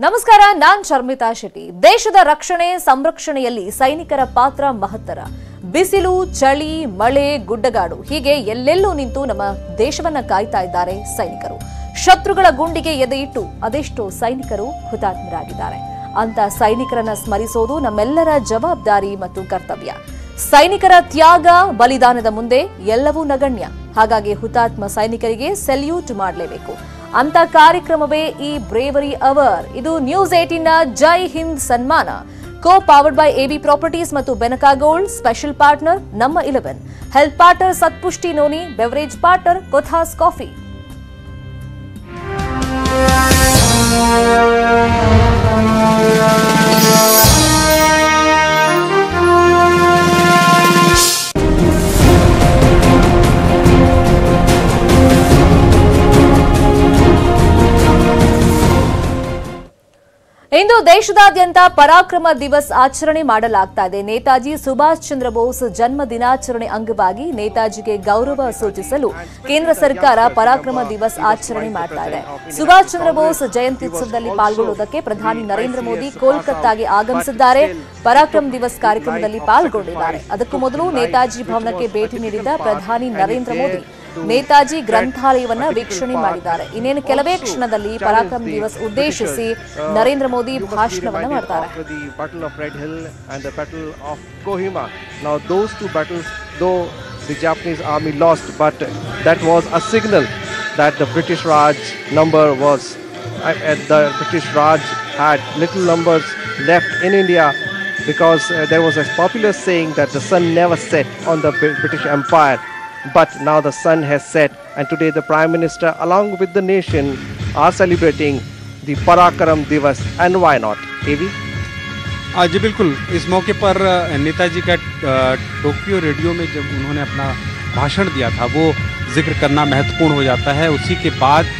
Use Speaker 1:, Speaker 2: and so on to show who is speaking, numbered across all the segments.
Speaker 1: ನಮಸ್ಕಾರ, ನಾನ್ ಶರ್ಮಿತಾ ಶೆಟ್ಟಿ. ದೇಶದ ರಕ್ಷಣೆ ಸಂರಕ್ಷಣೆಯಲ್ಲಿ ಸೈನಿಕರ ಪಾತ್ರ ಮಹತ್ತರ. ಬಿಸಿಲು, ಚಳಿ, ಮಳೆ, ಗುಡ್ಡಗಾಡು ಹೀಗೆ ಎಲ್ಲೆಲ್ಲೂ ನಿಂತು ನಮ್ಮ ದೇಶವನ್ನ ಕಾಯ್ತಾ ಇದ್ದಾರೆ ಸೈನಿಕರು. ಶತ್ರುಗಳ ಗುಂಡಿಗೆ ಎದೆಯಿಟ್ಟು ಅದೆಷ್ಟೋ ಸೈನಿಕರು ಹುತಾತ್ಮರಾಗಿದ್ದಾರೆ. ಅಂತ ಸೈನಿಕರನ್ನ ಸ್ಮರಿಸೋದು ನಮ್ಮೆಲ್ಲರ ಜವಾಬ್ದಾರಿ ಮತ್ತು ಕರ್ತವ್ಯ. ಸೈನಿಕರ ತ್ಯಾಗ ಬಲಿದಾನದ ಮುಂದೆ ಎಲ್ಲವೂ ನಗಣ್ಯ. ಹಾಗಾಗಿ ಹುತಾತ್ಮ ಸೈನಿಕರಿಗೆ ಸೆಲ್ಯೂಟ್ ಮಾಡಲೇಬೇಕು. ಅಂತ ಕಾರ್ಯಕ್ರಮವೇ ಈ ಬ್ರೇವರಿ ಅವರ್. ಇದು ನ್ಯೂಸ್ 18ನ ಜೈ ಹಿಂದ್ ಸನ್ಮಾನ. Co powered by AB properties ಮತ್ತು ಬೆನಕಾ ಗೋಲ್ಡ್. ಸ್ಪೆಷಲ್ ಪಾರ್ಟ್ನರ್ ನಮ್ಮ 11. Health partner Satpushti noni. Beverage partner Kothas coffee. ಇಂದು ದೇಶದಾದ್ಯಂತ ಪರಾಕ್ರಮ ದಿವಸ್ ಆಚರಣೆ ಮಾಡಲಾಗ್ತಾ ಇದೆ. ನೇತಾಜಿ ಸುಭಾಷ್ ಚಂದ್ರ ಬೋಸ್ ಜನ್ಮ ದಿನಾಚರಣೆ ಅಂಗವಾಗಿ ನೇತಾಜಿಗೆ ಗೌರವ ಸೂಚಿಸಲು ಕೇಂದ್ರ ಸರ್ಕಾರ ಪರಾಕ್ರಮ ದಿವಸ್ ಆಚರಣೆ ಮಾಡ್ತಾ ಇದೆ. ಸುಭಾಷ್ ಚಂದ್ರ ಬೋಸ್ ಜಯಂತ್ಯುತ್ಸವದಲ್ಲಿ ಪಾಲ್ಗೊಳ್ಳುವುದಕ್ಕೆ ಪ್ರಧಾನಿ ನರೇಂದ್ರ ಮೋದಿ ಕೋಲ್ಕತ್ತಾಗೆ ಆಗಮಿಸಿದ್ದಾರೆ. ಪರಾಕ್ರಮ ದಿವಸ್ ಕಾರ್ಯಕ್ರಮದಲ್ಲಿ ಪಾಲ್ಗೊಂಡಿದ್ದಾರೆ. ಅದಕ್ಕೂ ಮೊದಲು ನೇತಾಜಿ ಭವನಕ್ಕೆ ಭೇಟಿ ನೀಡಿದ ಪ್ರಧಾನಿ ನರೇಂದ್ರ ಮೋದಿ ನೇತಾಜಿ ಗ್ರಂಥಾಲಯವನ್ನ ವೀಕ್ಷಣೆ ಮಾಡಿದ್ದಾರೆ. ಇನ್ನೇನು ಕೆಲವೇ ಕ್ಷಣದಲ್ಲಿ ಪರಾಕ್ರಮ ದಿವಸ್ ಉದ್ದೇಶಿಸಿ ನರೇಂದ್ರ ಮೋದಿ ಭಾಷಣವನ್ನ ಮಾಡ್ತಾರೆ.
Speaker 2: Now those two battles, though the Japanese army lost, but that was a signal that the British Raj number was the British Raj had little numbers left in India, because there was a popular saying that the sun never set on the British Empire. But now the sun has set, and today the Prime Minister along with the nation are celebrating the Parakram Divas, and why not? AV?
Speaker 3: जी बिल्कुल, इस मौके पर नेताजी का Tokyo radio में जब उन्होंने अपना भाषण दिया था वो जिक्र करना महत्वपूर्ण हो जाता है. उसी के बाद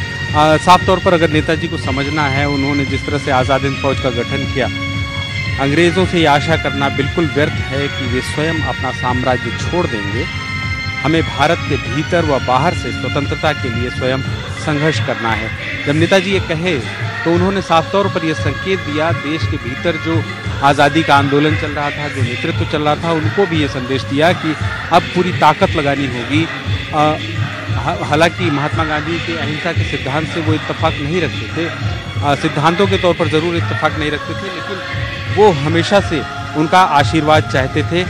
Speaker 3: साफ तौर पर अगर नेताजी को समझना है, उन्होंने जिस तरह से आज़ाद हिंद फौज का गठन किया, अंग्रेज़ों से ये आशा करना बिल्कुल व्यर्थ है कि वे स्वयं अपना साम्राज्य छोड़ देंगे. हमें भारत के भीतर व बाहर से स्वतंत्रता के लिए स्वयं संघर्ष करना है. जब नेताजी ये कहे तो उन्होंने साफ तौर पर यह संकेत दिया, देश के भीतर जो आज़ादी का आंदोलन चल रहा था, जो नेतृत्व चल रहा था, उनको भी ये संदेश दिया कि अब पूरी ताकत लगानी होगी. हालांकि महात्मा गांधी के अहिंसा के सिद्धांत से वो इत्तेफाक नहीं रखते थे, सिद्धांतों के तौर पर ज़रूर इत्तेफाक नहीं रखते थे, लेकिन वो हमेशा से उनका आशीर्वाद चाहते थे.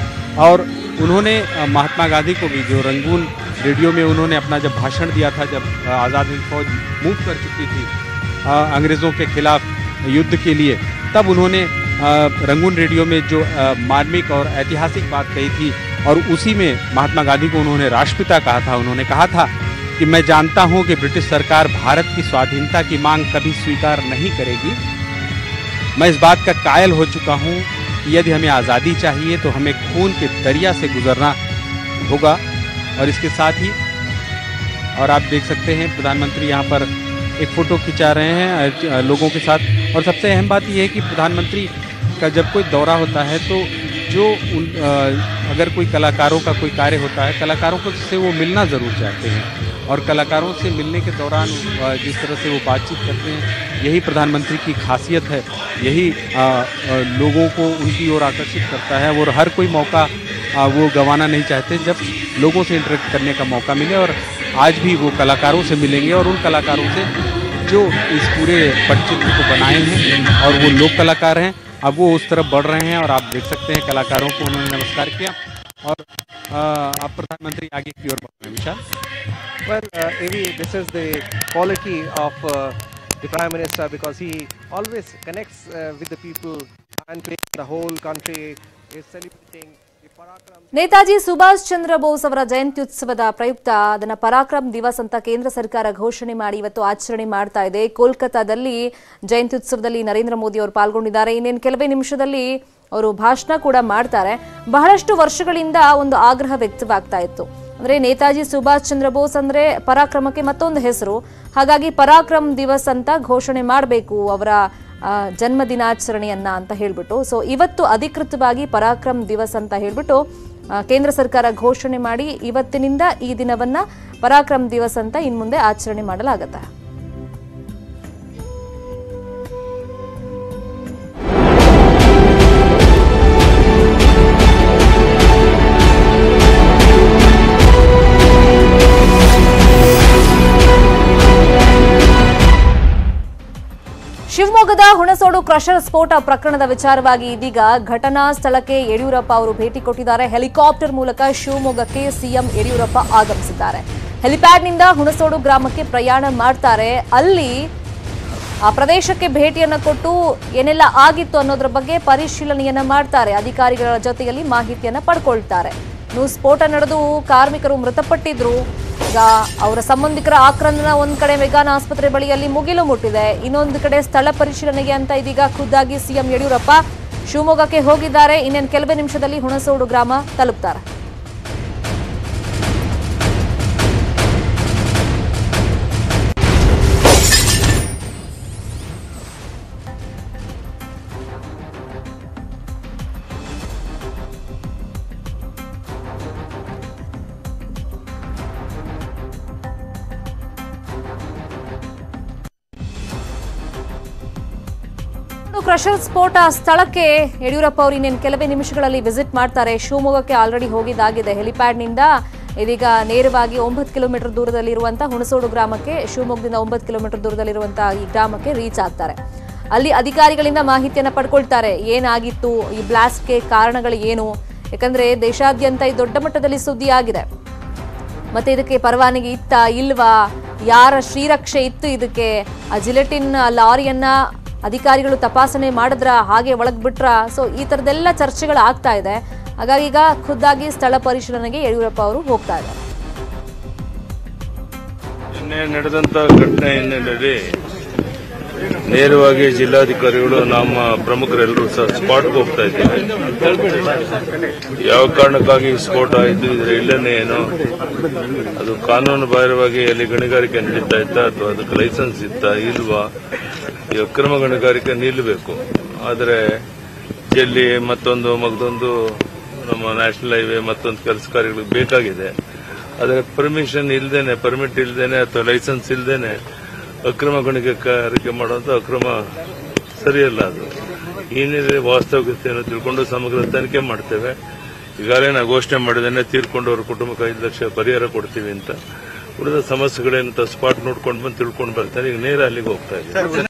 Speaker 3: और उन्होंने महात्मा गांधी को भी, जो रंगून रेडियो में उन्होंने अपना जब भाषण दिया था, जब आज़ाद हिंद फौज मूव कर चुकी थी अंग्रेज़ों के खिलाफ युद्ध के लिए, तब उन्होंने रंगून रेडियो में जो मार्मिक और ऐतिहासिक बात कही थी, और उसी में महात्मा गांधी को उन्होंने राष्ट्रपिता कहा था. उन्होंने कहा था कि मैं जानता हूँ कि ब्रिटिश सरकार भारत की स्वाधीनता की मांग कभी स्वीकार नहीं करेगी. मैं इस बात का कायल हो चुका हूँ, यदि हमें आज़ादी चाहिए तो हमें खून के दरिया से गुजरना होगा. और इसके साथ ही, और आप देख सकते हैं प्रधानमंत्री यहाँ पर एक फ़ोटो खिंचा रहे हैं लोगों के साथ. और सबसे अहम बात यह है कि प्रधानमंत्री का जब कोई दौरा होता है तो जो अगर कोई कलाकारों का कोई कार्य होता है, कलाकारों को से वो मिलना ज़रूर चाहते हैं. और कलाकारों से मिलने के दौरान जिस तरह से वो बातचीत करते हैं, यही प्रधानमंत्री की खासियत है. यही लोगों को उनकी ओर आकर्षित करता है. और हर कोई मौका वो गंवाना नहीं चाहते जब लोगों से इंटरेक्ट करने का मौका मिले. और आज भी वो कलाकारों से मिलेंगे, और उन कलाकारों से जो इस पूरे पटचित्र को बनाए हैं, और वो लोक कलाकार हैं, अब वो उस तरफ बढ़ रहे हैं. और आप देख सकते हैं कलाकारों को उन्होंने नमस्कार किया. और अब प्रधानमंत्री आगे की ओर बढ़ रहे हैं. विशाल?
Speaker 2: Well, AV, this is the quality of the Prime Minister, because he always connects with the people, and the whole country is celebrating the Parakram.
Speaker 1: Netaji Subhash Chandra Bose ಅವರ ಜಯಂತ್ಯುತ್ಸವದ ಪ್ರಯುಕ್ತ ಅದನ್ನ ಪರಾಕ್ರಮ್ ದಿವಸ್ ಅಂತ ಕೇಂದ್ರ ಸರ್ಕಾರ ಘೋಷಣೆ ಮಾಡಿ ಇವತ್ತು ಆಚರಣೆ ಮಾಡ್ತಾ ಇದೆ. ಕೋಲ್ಕತ್ತಾದಲ್ಲಿ ಜಯಂತ್ಯುತ್ಸವದಲ್ಲಿ ನರೇಂದ್ರ ಮೋದಿ ಅವರು ಪಾಲ್ಗೊಂಡಿದ್ದಾರೆ. ಇನ್ನೇನು ಕೆಲವೇ ನಿಮಿಷದಲ್ಲಿ ಅವರು ಭಾಷಣ ಕೂಡ ಮಾಡ್ತಾರೆ. ಬಹಳಷ್ಟು ವರ್ಷಗಳಿಂದ ಒಂದು ಆಗ್ರಹ ವ್ಯಕ್ತವಾಗ್ತಾ ಇತ್ತು. ಅಂದ್ರೆ ನೇತಾಜಿ ಸುಭಾಷ್ ಚಂದ್ರ ಬೋಸ್ ಅಂದ್ರೆ ಪರಾಕ್ರಮಕ್ಕೆ ಮತ್ತೊಂದು ಹೆಸರು. ಹಾಗಾಗಿ ಪರಾಕ್ರಮ್ ದಿವಸ್ ಅಂತ ಘೋಷಣೆ ಮಾಡಬೇಕು ಅವರ ಜನ್ಮ ದಿನಾಚರಣೆಯನ್ನ ಅಂತ ಹೇಳ್ಬಿಟ್ಟು. ಸೊ ಇವತ್ತು ಅಧಿಕೃತವಾಗಿ ಪರಾಕ್ರಮ್ ದಿವಸ್ ಅಂತ ಹೇಳ್ಬಿಟ್ಟು ಕೇಂದ್ರ ಸರ್ಕಾರ ಘೋಷಣೆ ಮಾಡಿ ಇವತ್ತಿನಿಂದ ಈ ದಿನವನ್ನ ಪರಾಕ್ರಮ್ ದಿವಸ್ ಅಂತ ಇನ್ಮುಂದೆ ಆಚರಣೆ ಮಾಡಲಾಗುತ್ತೆ. ಶಿವಮೊಗ್ಗದ ಹುಣಸೋಡು ಕ್ರಷರ್ ಸ್ಫೋಟ ಪ್ರಕರಣದ ವಿಚಾರವಾಗಿ ಇದೀಗ ಘಟನಾ ಸ್ಥಳಕ್ಕೆ ಯಡಿಯೂರಪ್ಪ ಅವರು ಭೇಟಿ ಕೊಟ್ಟಿದ್ದಾರೆ. ಹೆಲಿಕಾಪ್ಟರ್ ಮೂಲಕ ಶಿವಮೊಗ್ಗಕ್ಕೆ ಸಿಎಂ ಯಡಿಯೂರಪ್ಪ ಆಗಮಿಸಿದ್ದಾರೆ. ಹೆಲಿಪ್ಯಾಡ್ನಿಂದ ಹುಣಸೋಡು ಗ್ರಾಮಕ್ಕೆ ಪ್ರಯಾಣ ಮಾಡ್ತಾರೆ. ಅಲ್ಲಿ ಆ ಪ್ರದೇಶಕ್ಕೆ ಭೇಟಿಯನ್ನು ಕೊಟ್ಟು ಏನೆಲ್ಲ ಆಗಿತ್ತು ಅನ್ನೋದ್ರ ಬಗ್ಗೆ ಪರಿಶೀಲನೆಯನ್ನ ಮಾಡ್ತಾರೆ. ಅಧಿಕಾರಿಗಳ ಜೊತೆಯಲ್ಲಿ ಮಾಹಿತಿಯನ್ನ ಪಡ್ಕೊಳ್ತಾರೆ. ಸ್ಫೋಟ ನಡೆದು ಕಾರ್ಮಿಕರು ಮೃತಪಟ್ಟಿದ್ರು. ಈಗ ಅವರ ಸಂಬಂಧಿಕರ ಆಕ್ರಂದನ ಒಂದ್ ಕಡೆ ಮೆಗಾನ್ ಆಸ್ಪತ್ರೆ ಬಳಿಯಲ್ಲಿ ಮುಗಿಲು ಮುಟ್ಟಿದೆ. ಇನ್ನೊಂದು ಕಡೆ ಸ್ಥಳ ಪರಿಶೀಲನೆಗೆ ಅಂತ ಇದೀಗ ಖುದ್ದಾಗಿ ಸಿಎಂ ಯಡಿಯೂರಪ್ಪ ಶಿವಮೊಗ್ಗಕ್ಕೆ ಹೋಗಿದ್ದಾರೆ. ಇನ್ನೇನು ಕೆಲವೇ ನಿಮಿಷದಲ್ಲಿ ಹುಣಸೋಡು ಗ್ರಾಮ ತಲುಪ್ತಾರೆ. ಕ್ರಷರ್ ಸ್ಫೋಟ ಸ್ಥಳಕ್ಕೆ ಯಡಿಯೂರಪ್ಪ ಅವರು ಇನ್ನೇನು ಕೆಲವೇ ನಿಮಿಷಗಳಲ್ಲಿ ವಿಸಿಟ್ ಮಾಡ್ತಾರೆ. ಶಿವಮೊಗ್ಗಕ್ಕೆ ಆಲ್ರೆಡಿ ಹೋಗಿದ್ದಾಗಿದೆ. ಹೆಲಿಪ್ಯಾಡ್ನಿಂದ ಇದೀಗ ನೇರವಾಗಿ 9 ಕಿಲೋಮೀಟರ್ ದೂರದಲ್ಲಿರುವಂತಹ ಹುಣಸೋಡು ಗ್ರಾಮಕ್ಕೆ, ಶಿವಮೊಗ್ಗದಿಂದ 9 ಕಿಲೋಮೀಟರ್ ದೂರದಲ್ಲಿರುವಂತಹ ಈ ಗ್ರಾಮಕ್ಕೆ ರೀಚ್ ಆಗ್ತಾರೆ. ಅಲ್ಲಿ ಅಧಿಕಾರಿಗಳಿಂದ ಮಾಹಿತಿಯನ್ನು ಪಡ್ಕೊಳ್ತಾರೆ. ಏನಾಗಿತ್ತು, ಈ ಬ್ಲಾಸ್ಟ್ಗೆ ಕಾರಣಗಳು ಏನು, ಯಾಕಂದ್ರೆ ದೇಶಾದ್ಯಂತ ಈ ದೊಡ್ಡ ಮಟ್ಟದಲ್ಲಿ ಸುದ್ದಿ ಆಗಿದೆ. ಮತ್ತೆ ಇದಕ್ಕೆ ಪರವಾನಗಿ ಇತ್ತಾ ಇಲ್ವಾ, ಯಾರ ಶ್ರೀರಕ್ಷೆ ಇತ್ತು ಇದಕ್ಕೆ, ಆ ಜಿಲೆಟಿನ್ ಲಾರಿಯನ್ನ ಅಧಿಕಾರಿಗಳು ತಪಾಸಣೆ ಮಾಡಿದ್ರ, ಹಾಗೆ ಒಳಗ್ ಬಿಟ್ರ, ಸೊ ಈ ತರದೆಲ್ಲ ಚರ್ಚೆಗಳು ಆಗ್ತಾ ಇದೆ. ಹಾಗಾಗಿ ಈಗ ಖುದ್ದಾಗಿ ಸ್ಥಳ ಪರಿಶೀಲನೆಗೆ ಯಡಿಯೂರಪ್ಪ ಅವರು ಹೋಗ್ತಾ ಇದ್ದಾರೆ.
Speaker 4: ನಿನ್ನೆ ನಡೆದಂತ ಘಟನೆ ಹಿನ್ನೆಲೆಯಲ್ಲಿ ನೇರವಾಗಿ ಜಿಲ್ಲಾಧಿಕಾರಿಗಳು ನಮ್ಮ ಪ್ರಮುಖರೆಲ್ಲರೂ ಸಹ ಸ್ಪಾಟ್ಗೆ ಹೋಗ್ತಾ ಇದ್ದೇವೆ. ಯಾವ ಕಾರಣಕ್ಕಾಗಿ ಸ್ಫೋಟ ಆಯಿತು, ಇದರ ಇಲ್ಲನೇ ಏನು, ಅದು ಕಾನೂನು ಬಾಹಿರವಾಗಿ ಅಲ್ಲಿ ಗಣಿಗಾರಿಕೆ ನಡೀತಾ ಇತ್ತಾ ಅಥವಾ ಅದಕ್ಕೆ ಲೈಸೆನ್ಸ್ ಇತ್ತಾ ಇಲ್ವಾ, ಈ ಅಕ್ರಮ ಗಣಿಗಾರಿಕೆ ನಿಲ್ಲಬೇಕು. ಆದರೆ ಜಲ್ಲಿ ಮತ್ತೊಂದು ಮಗದೊಂದು ನಮ್ಮ ನ್ಯಾಷನಲ್ ಹೈವೇ ಮತ್ತೊಂದು ಕೆಲಸ ಕಾರ್ಯಗಳಿಗೆ ಬೇಕಾಗಿದೆ. ಆದರೆ ಪರ್ಮಿಷನ್ ಇಲ್ಲದೇನೆ, ಪರ್ಮಿಟ್ ಇಲ್ಲದೇನೆ ಅಥವಾ ಲೈಸೆನ್ಸ್ ಇಲ್ಲದೇನೆ ಅಕ್ರಮ ಗಣಿಗಾರಿಕೆ ಮಾಡುವಂತ ಅಕ್ರಮ ಸರಿಯಲ್ಲ. ಅದು ಈ ಹಿನ್ನೆಲೆ ವಾಸ್ತವಿಕತೆಯನ್ನು ತಿಳ್ಕೊಂಡು ಸಮಗ್ರ ತನಿಖೆ ಮಾಡ್ತೇವೆ. ಈಗಾಗಲೇ ನಾವು ಘೋಷಣೆ ಮಾಡಿದ್ದೇನೆ, ತೀರ್ಕೊಂಡವ್ರ ಕುಟುಂಬಕ್ಕೆ 5 ಲಕ್ಷ ಪರಿಹಾರ ಕೊಡ್ತೀವಿ ಅಂತ. ಉಳಿದ ಸಮಸ್ಯೆಗಳೇನಂತ ಸ್ಪಾಟ್ ನೋಡ್ಕೊಂಡು ಬಂದು ತಿಳ್ಕೊಂಡು ಬರ್ತಾರೆ. ಈಗ ನೇರ ಅಲ್ಲಿಗೆ ಹೋಗ್ತಾ ಇದ್ದೀವಿ.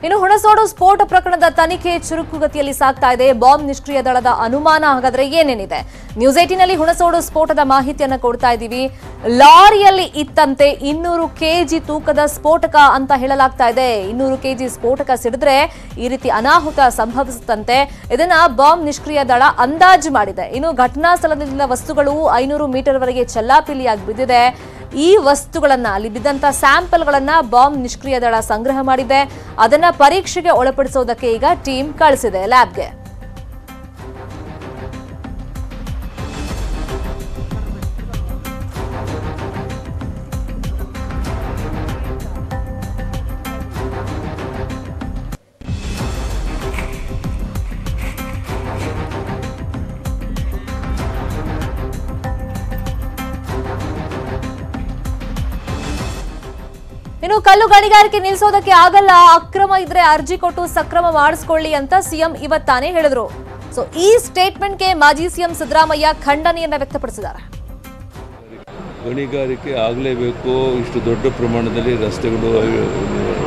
Speaker 1: ಇನ್ನು ಹುಣಸೋಡು ಸ್ಫೋಟ ಪ್ರಕರಣದ ತನಿಖೆ ಚುರುಕುಗತಿಯಲ್ಲಿ ಸಾಗ್ತಾ ಇದೆ. ಬಾಂಬ್ ನಿಷ್ಕ್ರಿಯ ದಳದ ಅನುಮಾನ ಹಾಗಾದ್ರೆ ಏನೇನಿದೆ? ನ್ಯೂಸ್ 18ನಲ್ಲಿ ಹುಣಸೋಡು ಸ್ಫೋಟದ ಮಾಹಿತಿಯನ್ನು ಕೊಡ್ತಾ ಇದ್ದೀವಿ. ಲಾರಿಯಲ್ಲಿ ಇತ್ತಂತೆ 200 ಕೆಜಿ ತೂಕದ ಸ್ಫೋಟಕ ಅಂತ ಹೇಳಲಾಗ್ತಾ ಇದೆ. 200 ಕೆಜಿ ಸ್ಫೋಟಕ ಸಿಡಿದ್ರೆ ಈ ರೀತಿ ಅನಾಹುತ ಸಂಭವಿಸುತ್ತಂತೆ. ಇದನ್ನ ಬಾಂಬ್ ನಿಷ್ಕ್ರಿಯ ದಳ ಅಂದಾಜು ಮಾಡಿದೆ. ಇನ್ನು ಘಟನಾ ಸ್ಥಳದಲ್ಲಿನ ವಸ್ತುಗಳು 500 ಮೀಟರ್ ವರೆಗೆ ಚೆಲ್ಲಾಪಿಲ್ಲಿಯಾಗಿ ಬಿದ್ದಿದೆ. ಈ ವಸ್ತುಗಳನ್ನ, ಅಲ್ಲಿ ಬಿದ್ದಂತ ಸ್ಯಾಂಪಲ್ಗಳನ್ನ ಬಾಂಬ್ ನಿಷ್ಕ್ರಿಯ ದಳ ಸಂಗ್ರಹ ಮಾಡಿದೆ. ಅದನ್ನ ಪರೀಕ್ಷೆಗೆ ಒಳಪಡಿಸೋದಕ್ಕೆ ಈಗ ಟೀಮ್ ಕಳಿಸಿದೆ ಲ್ಯಾಬ್ಗೆ. ಇನ್ನು ಕಲ್ಲು ಗಣಿಗಾರಿಕೆ ನಿಲ್ಲಿಸೋದಕ್ಕೆ ಆಗಲ್ಲ, ಅಕ್ರಮ ಇದ್ರೆ ಅರ್ಜಿ ಕೊಟ್ಟು ಸಕ್ರಮ ಮಾಡಿಸ್ಕೊಳ್ಳಿ ಅಂತ ಸಿಎಂ ಇವತ್ತಾನೇ ಹೇಳಿದ್ರು. ಸೊ ಈ ಸ್ಟೇಟ್ಮೆಂಟ್ಗೆ ಮಾಜಿ ಸಿಎಂ ಸಿದ್ದರಾಮಯ್ಯ ಖಂಡನೆಯನ್ನ ವ್ಯಕ್ತಪಡಿಸಿದ್ದಾರೆ.
Speaker 4: ಗಣಿಗಾರಿಕೆ ಆಗಲೇಬೇಕು. ಇಷ್ಟು ದೊಡ್ಡ ಪ್ರಮಾಣದಲ್ಲಿ ರಸ್ತೆಗಳು,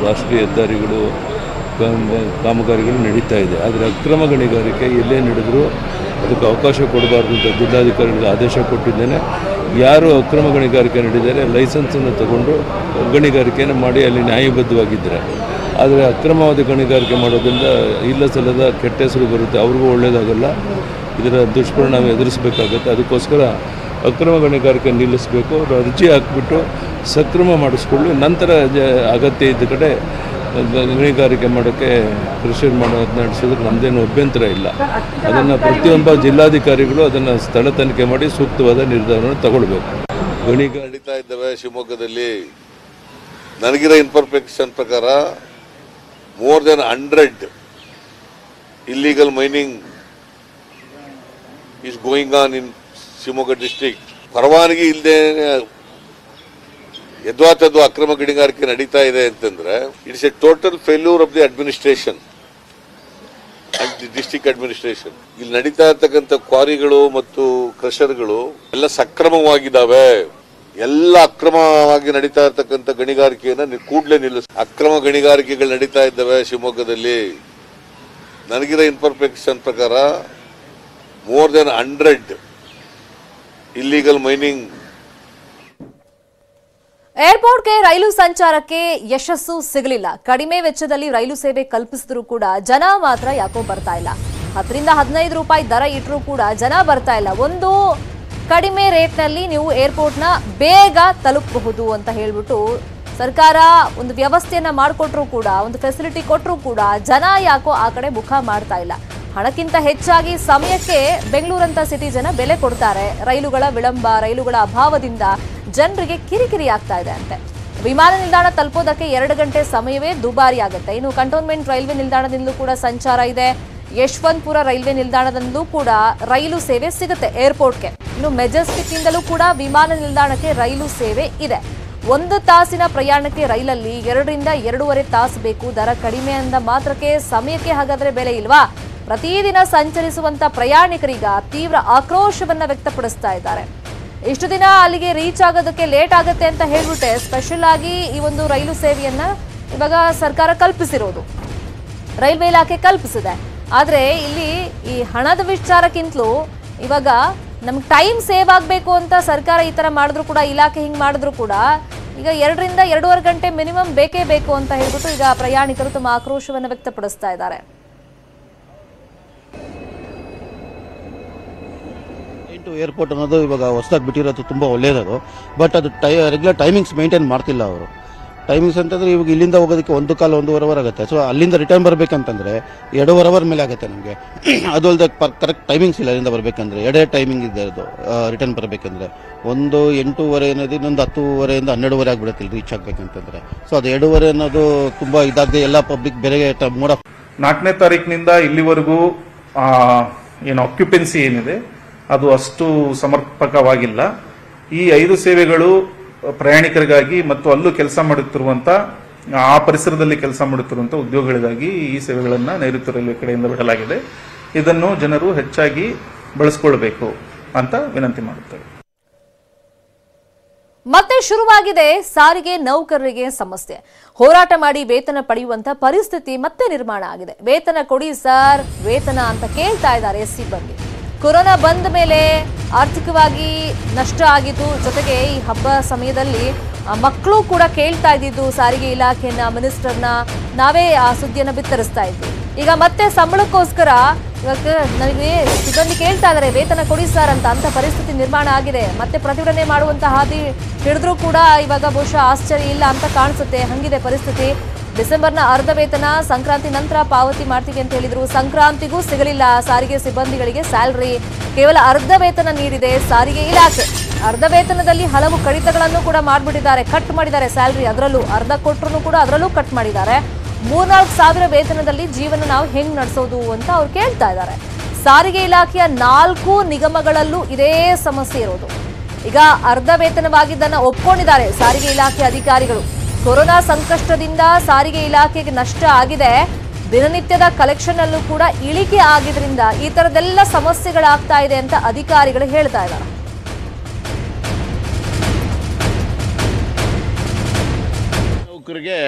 Speaker 4: ರಾಷ್ಟ್ರೀಯ ಹೆದ್ದಾರಿಗಳು, ಕಾಮಗಾರಿಗಳು ನಡೀತಾ ಇದೆ. ಆದರೆ ಅಕ್ರಮ ಗಣಿಗಾರಿಕೆ ಎಲ್ಲೇ ನಡೆದರೂ ಅದಕ್ಕೆ ಅವಕಾಶ ಕೊಡಬಾರ್ದು ಅಂತ ಜಿಲ್ಲಾಧಿಕಾರಿಗಳಿಗೆ ಆದೇಶ ಕೊಟ್ಟಿದ್ದೇನೆ. ಯಾರು ಅಕ್ರಮ ಗಣಿಗಾರಿಕೆ ನಡೆದಿದ್ದಾರೆ ಲೈಸೆನ್ಸನ್ನು ತಗೊಂಡು ಗಣಿಗಾರಿಕೆಯನ್ನು ಮಾಡಿ ಅಲ್ಲಿ ನ್ಯಾಯಬದ್ಧವಾಗಿದ್ದರೆ. ಆದರೆ ಅಕ್ರಮವಾದ ಗಣಿಗಾರಿಕೆ ಮಾಡೋದ್ರಿಂದ ಇಲ್ಲ ಸಲ್ಲದ ಕೆಟ್ಟ ಹೆಸರು ಬರುತ್ತೆ, ಅವ್ರಿಗೂ ಒಳ್ಳೆಯದಾಗಲ್ಲ. ಇದರ ದುಷ್ಪರಿಣಾಮ ಎದುರಿಸಬೇಕಾಗುತ್ತೆ. ಅದಕ್ಕೋಸ್ಕರ ಅಕ್ರಮ ಗಣಿಗಾರಿಕೆ ನಿಲ್ಲಿಸಬೇಕು. ಅವರು ಅರ್ಜಿ ಹಾಕಿಬಿಟ್ಟು ಸಕ್ರಮ ಮಾಡಿಸ್ಕೊಳ್ಳಿ. ನಂತರ ಅಗತ್ಯ ಇದ್ದ ಕಡೆ ಗಣಿಗಾರಿಕೆ ಮಾಡೋಕ್ಕೆ ಕ್ರಷರ್ ಮಾಡೋದು ನಡೆಸಿದ್ರೆ ನಮ್ಮದೇನು ಅಭ್ಯಂತರ ಇಲ್ಲ. ಅದನ್ನು ಪ್ರತಿಯೊಬ್ಬ ಜಿಲ್ಲಾಧಿಕಾರಿಗಳು ಅದನ್ನು ಸ್ಥಳ ತನಿಖೆ ಮಾಡಿ ಸೂಕ್ತವಾದ ನಿರ್ಧಾರವನ್ನು ತಗೊಳ್ಬೇಕು. ಗಣಿಗಾರಿಕೆ
Speaker 5: ನಡೀತಾ ಇದ್ದಾವೆ ಶಿವಮೊಗ್ಗದಲ್ಲಿ. ನನಗಿರೋ ಇನ್ಫಾರ್ಮೇಷನ್ ಪ್ರಕಾರ more than 100 illegal mining is going on in Shimoga district. ಪರವಾನಗಿ ಇಲ್ಲದೆ ಯದ್ವಾತದ್ದು ಅಕ್ರಮ ಗಣಿಗಾರಿಕೆ ನಡೀತಾ ಇದೆ ಅಂತಂದ್ರೆ it's A total failure of the administration and the district administration. ಇಲ್ಲಿ ನಡೀತಾ ಇರ್ತಕ್ಕಂಥ ಕ್ವಾರಿಗಳು ಮತ್ತು ಕ್ರಷರ್ಗಳು ಎಲ್ಲ ಸಕ್ರಮವಾಗಿದ್ದಾವೆ. ಎಲ್ಲ ಅಕ್ರಮವಾಗಿ ನಡೀತಾ ಇರ್ತಕ್ಕಂಥ ಗಣಿಗಾರಿಕೆಯನ್ನ ಕೂಡಲೇ ನಿಲ್ಲಿಸ. ಅಕ್ರಮ ಗಣಿಗಾರಿಕೆಗಳು ನಡೀತಾ ಇದ್ದಾವೆ ಶಿವಮೊಗ್ಗದಲ್ಲಿ. ನನಗಿರೋ ಇನ್ಫಾರ್ಮೇಷನ್ ಪ್ರಕಾರ ಮೋರ್ ದೆನ್ 100 ಇಲ್ಲಿಗಲ್ ಮೈನಿಂಗ್.
Speaker 1: ಏರ್ಪೋರ್ಟ್ಗೆ ರೈಲು ಸಂಚಾರಕ್ಕೆ ಯಶಸ್ಸು ಸಿಗಲಿಲ್ಲ. ಕಡಿಮೆ ವೆಚ್ಚದಲ್ಲಿ ರೈಲು ಸೇವೆ ಕಲ್ಪಿಸಿದ್ರು ಕೂಡ ಜನ ಮಾತ್ರ ಯಾಕೋ ಬರ್ತಾ ಇಲ್ಲ. 10 ರಿಂದ 15 ರೂಪಾಯಿ ದರ ಇಟ್ಟರೂ ಕೂಡ ಜನ ಬರ್ತಾ ಇಲ್ಲ. ಒಂದು ಕಡಿಮೆ ರೇಟ್ನಲ್ಲಿ ನೀವು ಏರ್ಪೋರ್ಟ್ನ ಬೇಗ ತಲುಪಬಹುದು ಅಂತ ಹೇಳ್ಬಿಟ್ಟು ಸರ್ಕಾರ ಒಂದು ವ್ಯವಸ್ಥೆಯನ್ನ ಮಾಡಿಕೊಟ್ರು ಕೂಡ, ಒಂದು ಫೆಸಿಲಿಟಿ ಕೊಟ್ಟರು ಕೂಡ ಜನ ಯಾಕೋ ಆ ಕಡೆ ಮುಖ ಮಾಡ್ತಾ ಇಲ್ಲ. ಹಣಕ್ಕಿಂತ ಹೆಚ್ಚಾಗಿ ಸಮಯಕ್ಕೆ ಬೆಂಗಳೂರಂತ ಸಿಟಿ ಜನ ಬೆಲೆ ಕೊಡ್ತಾರೆ. ರೈಲುಗಳ ವಿಳಂಬ, ರೈಲುಗಳ ಅಭಾವದಿಂದ ಜನರಿಗೆ ಕಿರಿಕಿರಿ ಆಗ್ತಾ ಇದೆ ಅಂತೆ. ವಿಮಾನ ನಿಲ್ದಾಣ ತಲುಪೋದಕ್ಕೆ 2 ಗಂಟೆ ಸಮಯವೇ ದುಬಾರಿ ಆಗುತ್ತೆ. ಇನ್ನು ಕಂಟೋನ್ಮೆಂಟ್ ರೈಲ್ವೆ ನಿಲ್ದಾಣದಿಂದಲೂ ಕೂಡ ಸಂಚಾರ ಇದೆ. ಯಶವಂತಪುರ ರೈಲ್ವೆ ನಿಲ್ದಾಣದಿಂದಲೂ ಕೂಡ ರೈಲು ಸೇವೆ ಸಿಗುತ್ತೆ ಏರ್ಪೋರ್ಟ್ಗೆ. ಇನ್ನು ಮೆಜೆಸ್ಟಿಕ್ ಇಂದಲೂ ಕೂಡ ವಿಮಾನ ನಿಲ್ದಾಣಕ್ಕೆ ರೈಲು ಸೇವೆ ಇದೆ. 1 ತಾಸಿನ ಪ್ರಯಾಣಕ್ಕೆ ರೈಲಲ್ಲಿ 2 ರಿಂದ 2.5 ತಾಸು ಬೇಕು. ದರ ಕಡಿಮೆ ಅಂದ ಮಾತ್ರಕ್ಕೆ ಸಮಯಕ್ಕೆ ಹಾಗಾದ್ರೆ ಬೆಲೆ ಇಲ್ವಾ? ಪ್ರತಿದಿನ ಸಂಚರಿಸುವಂತ ಪ್ರಯಾಣಿಕರೀಗ ತೀವ್ರ ಆಕ್ರೋಶವನ್ನ ವ್ಯಕ್ತಪಡಿಸ್ತಾ ಇದ್ದಾರೆ. ಇಷ್ಟು ದಿನ ಅಲ್ಲಿಗೆ ರೀಚ್ ಆಗೋದಕ್ಕೆ ಲೇಟ್ ಆಗುತ್ತೆ ಅಂತ ಹೇಳ್ಬಿಟ್ಟೆ ಸ್ಪೆಷಲ್ ಆಗಿ ಈ ಒಂದು ರೈಲು ಸೇವೆಯನ್ನ ಇವಾಗ ಸರ್ಕಾರ ಕಲ್ಪಿಸಿರೋದು, ರೈಲ್ವೆ ಇಲಾಖೆ ಕಲ್ಪಿಸಿದೆ. ಆದ್ರೆ ಇಲ್ಲಿ ಈ ಹಣದ ವಿಚಾರಕ್ಕಿಂತಲೂ ಇವಾಗ ನಮ್ಗೆ ಟೈಮ್ ಸೇವ್ ಆಗಬೇಕು ಅಂತ ಸರ್ಕಾರ ಈ ತರ ಮಾಡಿದ್ರು ಕೂಡ, ಇಲಾಖೆ ಹಿಂಗ್ ಮಾಡಿದ್ರು ಕೂಡ ಈಗ 2 ರಿಂದ 2.5 ಗಂಟೆ ಮಿನಿಮಮ್ ಬೇಕೇ ಬೇಕು ಅಂತ ಹೇಳ್ಬಿಟ್ಟು ಈಗ ಪ್ರಯಾಣಿಕರು ತಮ್ಮ ಆಕ್ರೋಶವನ್ನು ವ್ಯಕ್ತಪಡಿಸ್ತಾ ಇದ್ದಾರೆ.
Speaker 6: ಏರ್ಪೋರ್ಟ್ ಅನ್ನೋದು ಇವಾಗ ಹೊಸದಾಗಿ ಬಿಟ್ಟಿರೋದು ತುಂಬ ಒಳ್ಳೆಯದು. ಬಟ್ ಅದು ರೆಗ್ಯುಲರ್ ಟೈಮಿಂಗ್ಸ್ ಮೇಂಟೈನ್ ಮಾಡ್ತಿಲ್ಲ ಅವರು. ಟೈಮಿಂಗ್ಸ್ ಅಂತಂದ್ರೆ ಇವಾಗ ಇಲ್ಲಿಂದ ಹೋಗೋದಕ್ಕೆ 1.25 ಅವರ್ ಆಗುತ್ತೆ. ಸೊ ಅಲ್ಲಿಂದ ರಿಟರ್ನ್ ಬರಬೇಕಂತಂದ್ರೆ 2.5 ಅವರ್ ಮೇಲೆ ಆಗುತ್ತೆ ನಮಗೆ. ಅದು ಅಲ್ಲದೆ ಕರೆಕ್ಟ್ ಟೈಮಿಂಗ್ಸ್ ಇಲ್ಲ. ಅಲ್ಲಿಂದ ಬರಬೇಕಂದ್ರೆ 2 ಟೈಮಿಂಗ್ ಇದೆ ಅದು ರಿಟರ್ನ್ ಬರಬೇಕಂದ್ರೆ. 8:08 ಅನ್ನೋದು ಇನ್ನೊಂದು 10:30 ಇಂದ 12:00 ಆಗಿಬಿಡುತ್ತೆ ಇಲ್ಲಿ ರೀಚ್ ಆಗ್ಬೇಕಂತಂದ್ರೆ. ಸೊ ಅದು 2:30 ಅನ್ನೋದು ತುಂಬಾ ಇದಾಗದೆ ಎಲ್ಲ ಪಬ್ಲಿಕ್ ಬೇರೆ ಮೋಡ.
Speaker 7: 4ನೇ ತಾರೀಕಿನಿಂದ ಇಲ್ಲಿವರೆಗೂ ಏನು ಆಕ್ಯುಪೆನ್ಸಿ ಏನಿದೆ ಅದು ಅಷ್ಟು ಸಮರ್ಪಕವಾಗಿಲ್ಲ. ಈ 5 ಸೇವೆಗಳು ಪ್ರಯಾಣಿಕರಿಗಾಗಿ ಮತ್ತು ಅಲ್ಲೂ ಕೆಲಸ ಮಾಡುತ್ತಿರುವಂತ, ಆ ಪರಿಸರದಲ್ಲಿ ಕೆಲಸ ಮಾಡುತ್ತಿರುವಂತ ಉದ್ಯೋಗಿಗಳಿಗಾಗಿ ಈ ಸೇವೆಗಳನ್ನು ನೈಋತ್ಯ ರೈಲ್ವೆ ಕಡೆಯಿಂದ ಬಿಡಲಾಗಿದೆ. ಇದನ್ನು ಜನರು ಹೆಚ್ಚಾಗಿ ಬಳಸಿಕೊಳ್ಳಬೇಕು ಅಂತ ವಿನಂತಿ ಮಾಡುತ್ತೇವೆ.
Speaker 1: ಮತ್ತೆ ಶುರುವಾಗಿದೆ ಸಾರಿಗೆ ನೌಕರರಿಗೆ ಸಮಸ್ಯೆ. ಹೋರಾಟ ಮಾಡಿ ವೇತನ ಪಡೆಯುವಂತ ಪರಿಸ್ಥಿತಿ ಮತ್ತೆ ನಿರ್ಮಾಣ ಆಗಿದೆ. ವೇತನ ಕೊಡಿ ಸರ್, ವೇತನ ಅಂತ ಕೇಳ್ತಾ ಇದ್ದಾರೆ ಸಿಬ್ಬಂದಿ. ಕೊರೋನಾ ಬಂದ ಮೇಲೆ ಆರ್ಥಿಕವಾಗಿ ನಷ್ಟ ಆಗಿದ್ದು, ಜೊತೆಗೆ ಈ ಹಬ್ಬ ಸಮಯದಲ್ಲಿ ಮಕ್ಕಳು ಕೂಡ ಕೇಳ್ತಾ ಇದ್ದಿದ್ದು ಸಾರಿಗೆ ಇಲಾಖೆಯನ್ನ, ಮಿನಿಸ್ಟರ್ನ. ನಾವೇ ಆ ಸುದ್ದಿಯನ್ನು ಬಿತ್ತರಿಸ್ತಾ ಇದ್ವಿ. ಈಗ ಮತ್ತೆ ಸಂಬಳಕ್ಕೋಸ್ಕರ ಇವಾಗ ನನಗೆ ಸಿಬ್ಬಂದಿ ಕೇಳ್ತಾ ಇದ್ದಾರೆ ವೇತನ ಕೊಡಿ ಸರ್ ಅಂತ ಪರಿಸ್ಥಿತಿ ನಿರ್ಮಾಣ ಆಗಿದೆ. ಮತ್ತೆ ಪ್ರತಿಭಟನೆ ಮಾಡುವಂತ ಹಾದಿ ಹಿಡಿದ್ರೂ ಕೂಡ ಇವಾಗ ಬಹುಶಃ ಆಶ್ಚರ್ಯ ಇಲ್ಲ ಅಂತ ಕಾಣಿಸುತ್ತೆ. ಹಂಗಿದೆ ಪರಿಸ್ಥಿತಿ. ಡಿಸೆಂಬರ್ನ ಅರ್ಧ ವೇತನ ಸಂಕ್ರಾಂತಿ ನಂತರ ಪಾವತಿ ಮಾಡ್ತೀವಿ ಅಂತ ಹೇಳಿದ್ರು. ಸಂಕ್ರಾಂತಿಗೂ ಸಿಗಲಿಲ್ಲ ಸಾರಿಗೆ ಸಿಬ್ಬಂದಿಗಳಿಗೆ ಸ್ಯಾಲರಿ. ಕೇವಲ ಅರ್ಧ ವೇತನ ನೀಡಿದೆ ಸಾರಿಗೆ ಇಲಾಖೆ. ಅರ್ಧ ವೇತನದಲ್ಲಿ ಹಲವು ಕಡಿತಗಳನ್ನು ಕೂಡ ಮಾಡಿಬಿಟ್ಟಿದ್ದಾರೆ, ಕಟ್ ಮಾಡಿದ್ದಾರೆ ಸ್ಯಾಲರಿ. ಅದರಲ್ಲೂ ಅರ್ಧ ಕೊಟ್ಟರು ಕೂಡ ಅದರಲ್ಲೂ ಕಟ್ ಮಾಡಿದ್ದಾರೆ. 3-4 ಸಾವಿರ ವೇತನದಲ್ಲಿ ಜೀವನ ನಾವು ಹೆಂಗ್ ನಡೆಸೋದು ಅಂತ ಅವ್ರು ಕೇಳ್ತಾ ಇದ್ದಾರೆ. ಸಾರಿಗೆ ಇಲಾಖೆಯ 4 ನಿಗಮಗಳಲ್ಲೂ ಇದೇ ಸಮಸ್ಯೆ ಇರೋದು. ಈಗ ಅರ್ಧ ವೇತನವಾಗಿದ್ದನ್ನ ಒಪ್ಕೊಂಡಿದ್ದಾರೆ ಸಾರಿಗೆ ಇಲಾಖೆ ಅಧಿಕಾರಿಗಳು. ಕೊರೋನಾ ಸಂಕಷ್ಟದಿಂದ ಸಾರಿಗೆ ಇಲಾಖೆಗೆ ನಷ್ಟ ಆಗಿದೆ. ದಿನನಿತ್ಯದ ಕಲೆಕ್ಷನ್ ಅಲ್ಲೂ ಕೂಡ ಇಳಿಕೆ ಆಗಿದ್ರಿಂದ ಈ ತರದೆಲ್ಲ ಸಮಸ್ಯೆಗಳಾಗ್ತಾ ಇದೆ ಅಂತ ಅಧಿಕಾರಿಗಳು ಹೇಳ್ತಾ ಇದ್ದಾರೆ.
Speaker 8: ನೌಕರಿಗೆ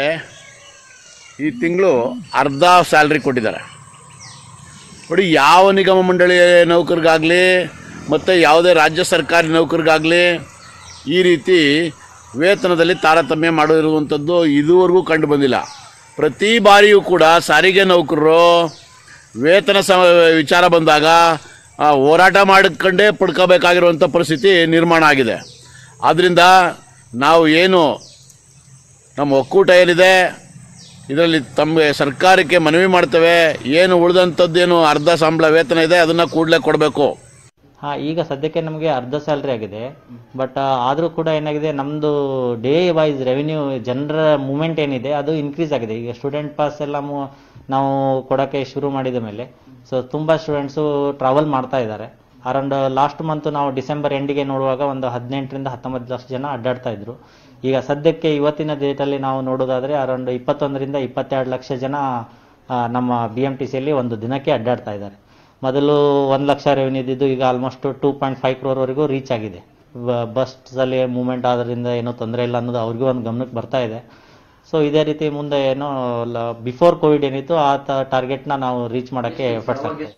Speaker 8: ಈ ತಿಂಗಳು ಅರ್ಧ ಸ್ಯಾಲ್ರಿ ಕೊಟ್ಟಿದ್ದಾರೆ ನೋಡಿ. ಯಾವ ನಿಗಮ ಮಂಡಳಿ ನೌಕರಿಗಾಗಲಿ ಮತ್ತು ಯಾವುದೇ ರಾಜ್ಯ ಸರ್ಕಾರಿ ನೌಕರಿಗಾಗಲಿ ಈ ರೀತಿ ವೇತನದಲ್ಲಿ ತಾರತಮ್ಯ ಮಾಡಿರುವಂಥದ್ದು ಇದುವರೆಗೂ ಕಂಡು ಬಂದಿಲ್ಲ. ಪ್ರತಿ ಬಾರಿಯೂ ಕೂಡ ಸಾರಿಗೆ ನೌಕರರು ವೇತನ ವಿಚಾರ ಬಂದಾಗ ಹೋರಾಟ ಮಾಡಿಕೊಂಡೇ ಪಡ್ಕೋಬೇಕಾಗಿರುವಂಥ ಪರಿಸ್ಥಿತಿ ನಿರ್ಮಾಣ ಆಗಿದೆ. ಆದ್ದರಿಂದ ನಾವು ಏನು ನಮ್ಮ ಒಕ್ಕೂಟ ಏನಿದೆ ಇದರಲ್ಲಿ ತಮಗೆ ಸರ್ಕಾರಕ್ಕೆ ಮನವಿ ಮಾಡ್ತೇವೆ, ಏನು ಉಳಿದಂಥದ್ದೇನು ಅರ್ಧ ಸಂಬಳ ವೇತನ ಇದೆ ಅದನ್ನು ಕೂಡಲೇ ಕೊಡಬೇಕು.
Speaker 9: ಈಗ ಸದ್ಯಕ್ಕೆ ನಮಗೆ ಅರ್ಧ ಸ್ಯಾಲ್ರಿ ಆಗಿದೆ. ಬಟ್ ಆದರೂ ಕೂಡ ಏನಾಗಿದೆ, ನಮ್ಮದು ಡೇ ವೈಸ್ ರೆವಿನ್ಯೂ ಜನರ ಮೂಮೆಂಟ್ ಏನಿದೆ ಅದು ಇನ್ಕ್ರೀಸ್ ಆಗಿದೆ. ಈಗ ಸ್ಟೂಡೆಂಟ್ ಪಾಸ್ ಎಲ್ಲ ನಾವು ಕೊಡೋಕ್ಕೆ ಶುರು ಮಾಡಿದ ಮೇಲೆ ಸೊ ತುಂಬ ಸ್ಟೂಡೆಂಟ್ಸು ಟ್ರಾವೆಲ್ ಮಾಡ್ತಾ ಇದ್ದಾರೆ. ಅರೌಂಡ್ ಲಾಸ್ಟ್ ಮಂತ್ ನಾವು ಡಿಸೆಂಬರ್ ಎಂಡಿಗೆ ನೋಡುವಾಗ ಒಂದು 18 ರಿಂದ 19 ಲಕ್ಷ ಜನ ಅಡ್ಡಾಡ್ತಾ ಇದ್ರು. ಈಗ ಸದ್ಯಕ್ಕೆ ಇವತ್ತಿನ ಡೇಟಲ್ಲಿ ನಾವು ನೋಡೋದಾದರೆ ಅರೌಂಡ್ 21 ರಿಂದ 22 ಲಕ್ಷ ಜನ ನಮ್ಮ BMTCಯಲ್ಲಿ ಒಂದು ದಿನಕ್ಕೆ ಅಡ್ಡಾಡ್ತಾ ಇದ್ದಾರೆ. ಮೊದಲು 1 ಲಕ್ಷ ರೆವಿನ್ಯೂ ಇದ್ದಿದ್ದು ಈಗ ಆಲ್ಮೋಸ್ಟ್ 2.5 crore ವರೆಗೂ ರೀಚ್ ಆಗಿದೆ. ಬಸ್ಸಲ್ಲಿ ಮೂವ್ಮೆಂಟ್ ಆದ್ರಿಂದ ಏನೋ ತೊಂದರೆ ಇಲ್ಲ ಅನ್ನೋದು ಅವ್ರಿಗೂ ಒಂದು ಗಮನಕ್ಕೆ ಬರ್ತಾ ಇದೆ. ಸೊ ಇದೇ ರೀತಿ ಮುಂದೆ ಏನೋ ಬಿಫೋರ್ ಕೋವಿಡ್ ಏನಿತ್ತು ಆ ಟಾರ್ಗೆಟ್ನ ನಾವು ರೀಚ್ ಮಾಡೋಕ್ಕೆ ಎಫರ್ಟ್ಸ್ ಆಗ್ತದೆ.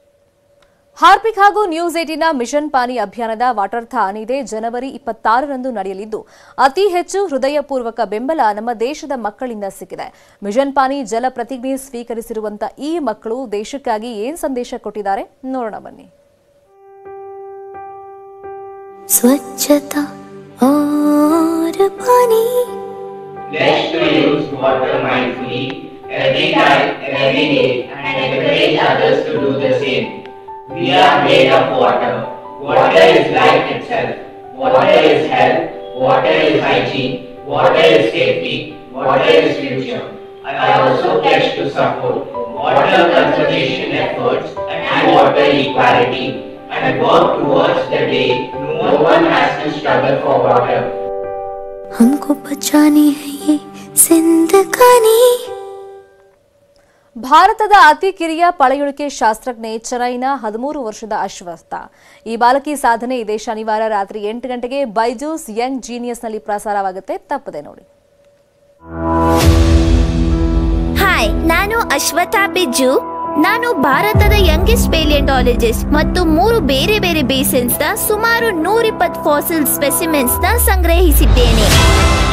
Speaker 1: ಹಾರ್ಪಿಕ್ ಹಾಗೂ ನ್ಯೂಸ್ 18ನ ಮಿಷನ್ ಪಾನಿ ಅಭಿಯಾನದ ವಾಟರ್ಥಾನ್ ಇದೇ ಜನವರಿ 26ರಂದು ನಡೆಯಲಿದ್ದು ಅತಿ ಹೆಚ್ಚು ಹೃದಯಪೂರ್ವಕ ಬೆಂಬಲ ನಮ್ಮ ದೇಶದ ಮಕ್ಕಳಿಂದ ಸಿಕ್ಕಿದೆ. ಮಿಷನ್ ಪಾನಿ ಜಲ ಪ್ರತಿಜ್ಞೆ ಸ್ವೀಕರಿಸಿರುವಂತ ಈ ಮಕ್ಕಳು ದೇಶಕ್ಕಾಗಿ ಏನ್ ಸಂದೇಶ ಕೊಟ್ಟಿದ್ದಾರೆ ನೋಡೋಣ ಬನ್ನಿ.
Speaker 10: ಸ್ವಚ್ಛತಾ और पानी
Speaker 11: Let's to use water mindfully every time, every day, and encourage others to do the same. We are made of water. Water is life itself. Water is health. Water is hygiene. Water is safety. Water is future. I also pledge to support water conservation efforts and water equality, and work towards the day no one has to struggle for water.
Speaker 10: हमको बचानी है ये जिंदगानी.
Speaker 1: ಭಾರತದ ಅತಿ ಕಿರಿಯ ಪಳೆಯುಳಿಕೆ ಶಾಸ್ತ್ರಜ್ಞೆ ಚೆನ್ನೈನ 13 ವರ್ಷದ ಅಶ್ವತ್ಥ. ಈ ಬಾಲಕಿ ಸಾಧನೆ ಇದೇ ಶನಿವಾರ ರಾತ್ರಿ 8 ಗಂಟೆಗೆ ಬೈಜೂಸ್ ಯಂಗ್ ಜೀನಿಯಸ್ನಲ್ಲಿ ಪ್ರಸಾರವಾಗುತ್ತೆ, ತಪ್ಪದೆ ನೋಡಿ.
Speaker 10: ಹಾಯ್, ನಾನು ಅಶ್ವತ್ಥ ಬಿಜ್ಜು. ನಾನು ಭಾರತದ ಯಂಗೆಸ್ಟ್ ಪ್ಯಾಲಿಯಂಟಾಲಜಿಸ್ಟ್ ಮತ್ತು 3 ಬೇರೆ ಬೇರೆ ಬೇಸಿನ್ಸ್ ನ ಸುಮಾರು 120 ಫಾಸಿಲ್ ಸ್ಪೆಸಿಮೆನ್ಸ್ ನ ಸಂಗ್ರಹಿಸಿದ್ದೇನೆ.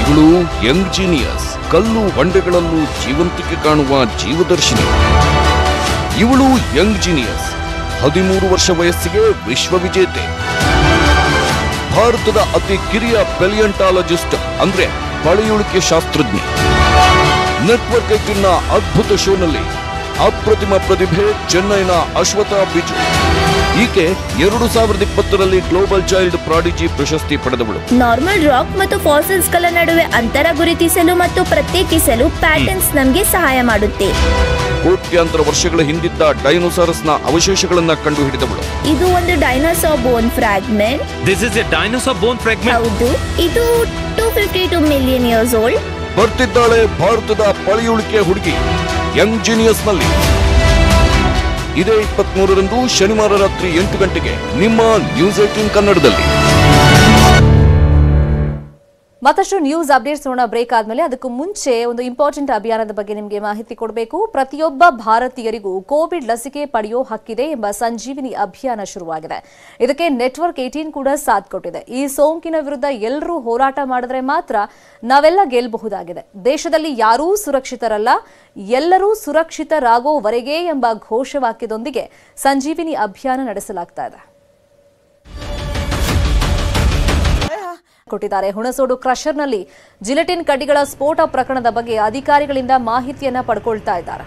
Speaker 12: ಇವಳು ಯಂಗ್ ಜೀನಿಯಸ್, ಕಲ್ಲು ಬಂಡೆಗಳಲ್ಲೂ ಜೀವಂತಿಕೆ ಕಾಣುವ ಜೀವದರ್ಶಿನಿ. ಇವಳು ಯಂಗ್ ಜೀನಿಯಸ್, 13 ವರ್ಷ ವಯಸ್ಸಿಗೆ ವಿಶ್ವವಿಜೇತೆ. ಭಾರತದ ಅತಿ ಕಿರಿಯ ಪ್ಯಾಲಿಯಂಟಾಲಜಿಸ್ಟ್ ಅಂದ್ರೆ ಪಳೆಯುಳಿಕೆ ಶಾಸ್ತ್ರಜ್ಞೆ. ನೆಟ್ವರ್ಕ್ 18ನ ಅದ್ಭುತ ಶೋನಲ್ಲಿ ಅಪ್ರತಿಮ ಪ್ರತಿಭೆ ಚೆನ್ನೈನ ಅಶ್ವತ್ಥ ಬಿಜು. ಈಕೆ 2020ರಲ್ಲಿ ಗ್ಲೋಬಲ್ ಚೈಲ್ಡ್ ಪ್ರಾಡಿಜಿ ಪ್ರಶಸ್ತಿ ಪಡೆದವಳು.
Speaker 10: ನಾರ್ಮಲ್ ರಾಕ್ ಮತ್ತು ಫಾಸಿಲ್ಸ್ ಗಳ ನಡುವೆ ಅಂತರ ಗುರುತಿಸಲು ಮತ್ತು ಪ್ರತ್ಯೇಕಿಸಲು ಪ್ಯಾಟರ್ನ್ಸ್ ನಮಗೆ ಸಹಾಯ ಮಾಡುತ್ತೆ.
Speaker 12: ಕೋಟ್ಯಾಂತರ ವರ್ಷಗಳ ಹಿಂದಿದ್ದ ಡೈನೋಸಾರಸ್ ನ ಅವಶೇಷಗಳನ್ನ ಕಂಡುಹಿಡಿದವಳು.
Speaker 10: ಇದು ಒಂದು dinosaur bone fragment.
Speaker 13: This is A dinosaur bone fragment.
Speaker 10: ಹೌದು, ಇದು 252 ಮಿಲಿಯನ್ ಇಯರ್ಸ್ ಓಲ್ಡ್.
Speaker 12: ಬರ್ತಿದ್ದಾಳೆ ಭಾರತದ ಪಳೆಯುಳಿಕೆ ಹುಡುಗಿ ಯಂಗ್ ಜೀನಿಯಸ್ ನಲ್ಲಿ. ಇದೇ 23ರಂದು ಶನಿವಾರ ರಾತ್ರಿ 8 ಗಂಟೆಗೆ ನಿಮ್ಮ ನ್ಯೂಸ್ 18 ಕನ್ನಡದಲ್ಲಿ.
Speaker 1: ಮತ್ತಷ್ಟು ನ್ಯೂಸ್ ಅಪ್ಡೇಟ್ಸ್ ನೋಡೋಣ ಬ್ರೇಕ್ ಆದ್ಮೇಲೆ. ಅದಕ್ಕೂ ಮುಂಚೆ ಒಂದು ಇಂಪಾರ್ಟೆಂಟ್ ಅಭಿಯಾನದ ಬಗ್ಗೆ ನಿಮಗೆ ಮಾಹಿತಿ ಕೊಡಬೇಕು. ಪ್ರತಿಯೊಬ್ಬ ಭಾರತೀಯರಿಗೂ ಕೋವಿಡ್ ಲಸಿಕೆ ಪಡೆಯೋ ಹಕ್ಕಿದೆ ಎಂಬ ಸಂಜೀವಿನಿ ಅಭಿಯಾನ ಶುರುವಾಗಿದೆ. ಇದಕ್ಕೆ ನೆಟ್ವರ್ಕ್ 18 ಕೂಡ ಸಾಥ್ ಕೊಟ್ಟಿದೆ. ಈ ಸೋಂಕಿನ ವಿರುದ್ಧ ಎಲ್ಲರೂ ಹೋರಾಟ ಮಾಡಿದ್ರೆ ಮಾತ್ರ ನಾವೆಲ್ಲ ಗೆಲ್ಲಬಹುದಾಗಿದೆ. ದೇಶದಲ್ಲಿ ಯಾರೂ ಸುರಕ್ಷಿತರಲ್ಲ, ಎಲ್ಲರೂ ಸುರಕ್ಷಿತರಾಗೋವರೆಗೆ ಎಂಬ ಘೋಷವಾಕ್ಯದೊಂದಿಗೆ ಸಂಜೀವಿನಿ ಅಭಿಯಾನ ನಡೆಸಲಾಗ್ತಾ ಇದೆ. ಕೊಟ್ಟಿದ್ದಾರೆ. ಹುಣಸೋಡು ಕ್ರಷರ್ನಲ್ಲಿ ಜಿಲೆಟಿನ್ ಕಡ್ಡಿಗಳ ಸ್ಫೋಟ ಪ್ರಕರಣದ ಬಗ್ಗೆ ಅಧಿಕಾರಿಗಳಿಂದ ಮಾಹಿತಿಯನ್ನ ಪಡ್ಕೊಳ್ತಾ ಇದ್ದಾರೆ.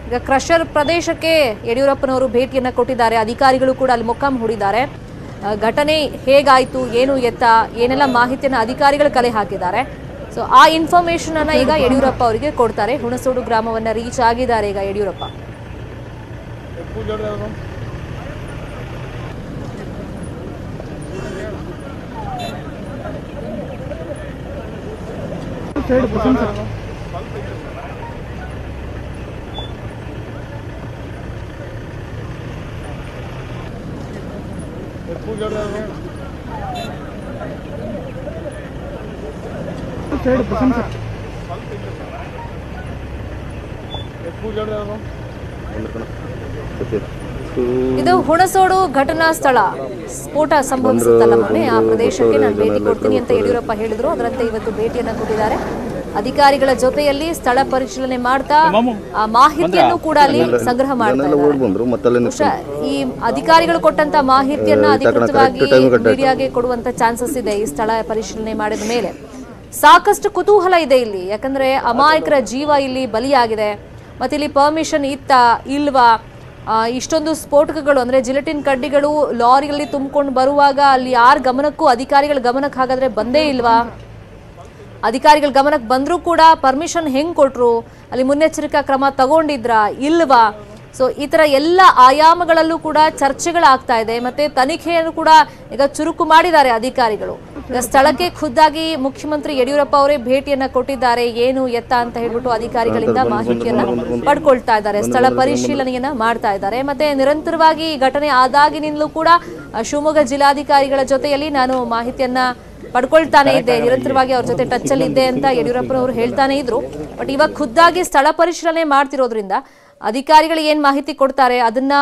Speaker 1: ಈಗ ಕ್ರಷರ್ ಪ್ರದೇಶಕ್ಕೆ ಯಡಿಯೂರಪ್ಪನವರು ಭೇಟಿಯನ್ನ ಕೊಟ್ಟಿದ್ದಾರೆ. ಅಧಿಕಾರಿಗಳು ಕೂಡ ಅಲ್ಲಿ ಮೊಕ್ಕಾಂ ಹೂಡಿದ್ದಾರೆ. ಘಟನೆ ಹೇಗಾಯ್ತು, ಏನು ಎತ್ತ, ಏನೆಲ್ಲ ಮಾಹಿತಿಯನ್ನ ಅಧಿಕಾರಿಗಳು ಕಲೆ ಹಾಕಿದ್ದಾರೆ. ಸೊ ಆ ಇನ್ಫಾರ್ಮೇಶನ್ ಅನ್ನ ಈಗ ಯಡಿಯೂರಪ್ಪ ಅವರಿಗೆ ಕೊಡ್ತಾರೆ. ಹುಣಸೋಡು ಗ್ರಾಮವನ್ನ ರೀಚ್ ಆಗಿದ್ದಾರೆ ಈಗ ಯಡಿಯೂರಪ್ಪ. ಇದು ಹುಣಸೋಡು ಘಟನಾ ಸ್ಥಳ. ಸ್ಫೋಟ ಸಂಭವಿಸುತ್ತಲ್ಲ ಮನೆ, ಆ ಪ್ರದೇಶಕ್ಕೆ ನಾನು ಭೇಟಿ ಕೊಡ್ತೀನಿ ಅಂತ ಯಡಿಯೂರಪ್ಪ ಹೇಳಿದ್ರು. ಅದರಂತೆ ಇವತ್ತು ಭೇಟಿಯನ್ನ ಕೊಟ್ಟಿದ್ದಾರೆ. ಅಧಿಕಾರಿಗಳ ಜೊತೆಯಲ್ಲಿ ಸ್ಥಳ ಪರಿಶೀಲನೆ ಮಾಡ್ತಾ ಆ ಮಾಹಿತಿಯನ್ನು ಕೂಡ ಅಲ್ಲಿ ಸಂಗ್ರಹ ಮಾಡ್ತಾ ಇದ್ದಾರೆ. ಈ ಅಧಿಕಾರಿಗಳು ಕೊಟ್ಟಂತ ಮಾಹಿತಿಯನ್ನ ಅಧಿಕೃತವಾಗಿ ಮೀಡಿಯಾಗೆ ಕೊಡುವಂತ ಚಾನ್ಸಸ್ ಇದೆ. ಈ ಸ್ಥಳ ಪರಿಶೀಲನೆ ಮಾಡಿದ ಮೇಲೆ ಸಾಕಷ್ಟು ಕುತೂಹಲ ಇದೆ ಇಲ್ಲಿ. ಯಾಕಂದ್ರೆ ಅಮಾಯಕರ ಜೀವ ಇಲ್ಲಿ ಬಲಿಯಾಗಿದೆ. ಮತ್ತೆ ಇಲ್ಲಿ ಪರ್ಮಿಷನ್ ಇತ್ತಾ ಇಲ್ವಾ, ಇಷ್ಟೊಂದು ಸ್ಫೋಟಕಗಳು ಅಂದ್ರೆ ಜಿಲೆಟಿನ್ ಕಡ್ಡಿಗಳು ಲಾರಿಯಲ್ಲಿ ತುಂಬಿಕೊಂಡು ಬರುವಾಗ ಅಲ್ಲಿ ಯಾರ ಗಮನಕ್ಕೂ ಅಧಿಕಾರಿಗಳ ಗಮನಕ್ಕೆ ಹಾಗಾದ್ರೆ ಬಂದೇ ಇಲ್ವಾ, ಅಧಿಕಾರಿಗಳ ಗಮನಕ್ಕೆ ಬಂದರೂ ಕೂಡ ಪರ್ಮಿಷನ್ ಹೆಂಗ್ ಕೊಟ್ರು, ಅಲ್ಲಿ ಮುನ್ನೆಚ್ಚರಿಕಾ ಕ್ರಮ ತಗೊಂಡಿದ್ರಾ ಇಲ್ವಾ? ಸೊ ಈ ತರ ಎಲ್ಲ ಆಯಾಮಗಳಲ್ಲೂ ಕೂಡ ಚರ್ಚೆಗಳಾಗ್ತಾ ಇದೆ. ಮತ್ತೆ ತನಿಖೆಯನ್ನು ಕೂಡ ಈಗ ಚುರುಕು ಮಾಡಿದ್ದಾರೆ ಅಧಿಕಾರಿಗಳು. ಈಗ ಸ್ಥಳಕ್ಕೆ ಖುದ್ದಾಗಿ ಮುಖ್ಯಮಂತ್ರಿ ಯಡಿಯೂರಪ್ಪ ಅವರೇ ಭೇಟಿಯನ್ನ ಕೊಟ್ಟಿದ್ದಾರೆ. ಏನು ಎತ್ತ ಅಂತ ಹೇಳ್ಬಿಟ್ಟು ಅಧಿಕಾರಿಗಳಿಂದ ಮಾಹಿತಿಯನ್ನ ಪಡ್ಕೊಳ್ತಾ ಇದ್ದಾರೆ, ಸ್ಥಳ ಪರಿಶೀಲನೆಯನ್ನ ಮಾಡ್ತಾ ಇದ್ದಾರೆ. ಮತ್ತೆ ನಿರಂತರವಾಗಿ ಘಟನೆ ಆದಾಗಿನಿಂದಲೂ ಕೂಡ ಶಿವಮೊಗ್ಗ ಜಿಲ್ಲಾಧಿಕಾರಿಗಳ ಜೊತೆಯಲ್ಲಿ ನಾನು ಮಾಹಿತಿಯನ್ನ ಪಡ್ಕೊಳ್ತಾನೆ ಇದ್ದೆ, ನಿರಂತರವಾಗಿ ಅವ್ರ ಜೊತೆ ಟಚ್ ಅಲ್ಲಿ ಇದ್ದೆ ಅಂತ ಯಡಿಯೂರಪ್ಪನವರು ಹೇಳ್ತಾನೆ ಇದ್ರು. ಬಟ್ ಇವಾಗ ಖುದ್ದಾಗಿ ಸ್ಥಳ ಪರಿಶೀಲನೆ ಮಾಡ್ತಿರೋದ್ರಿಂದ ಅಧಿಕಾರಿಗಳು ಏನ್ ಮಾಹಿತಿ ಕೊಡ್ತಾರೆ ಅದನ್ನ